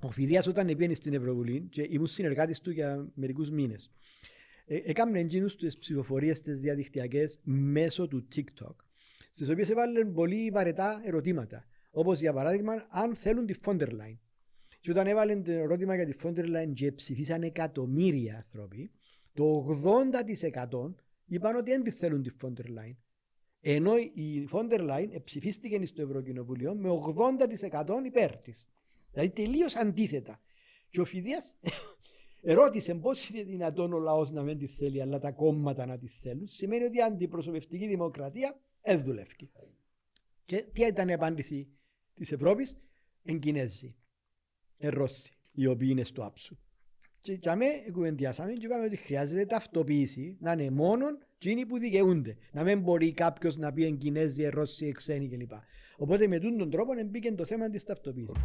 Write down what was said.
Ο Φιδίας όταν πήγαινε στην Ευρωβουλή και ήμουν συνεργάτης του για μερικούς μήνες. Έκαμε εκείνους τις ψηφοφορίες τις διαδικτυακές μέσω του TikTok, στις οποίες έβαλαν πολύ βαρετά ερωτήματα. Όπως για παράδειγμα, αν θέλουν τη Φόντερ Λάιν. Και όταν έβαλαν το ερώτημα για τη Φόντερ Λάιν και ψηφίσαν εκατομμύρια άνθρωποι, το 80% είπαν ότι δεν τη θέλουν τη Φόντερ Λάιν. Ενώ η Φόντερ Λάιν ψηφίστηκε στο Ευρωκοινοβουλίο με 80% υπέρ της. Δηλαδή τελείως αντίθετα. Και ο Φιδίας ερώτησε πώς είναι δυνατόν ο λαός να μην τη θέλει, αλλά τα κόμματα να τη θέλουν. Σημαίνει ότι η αντιπροσωπευτική δημοκρατία δεν δουλεύει. Και τι ήταν η απάντηση της Ευρώπης? Εν Κινέζοι, εν Ρώσοι, οι οποίοι είναι στο άψου. Και για μέ κουβεντιάσαμε και είπαμε ότι χρειάζεται ταυτοποίηση να είναι μόνον εκείνοι που δικαιούνται. Να μην μπορεί κάποιος να πει εν Κινέζοι, εν Ρώσοι, εν ξένοι κλπ. Οπότε με τον τρόπο μπήκε το θέμα της ταυτοποίησης.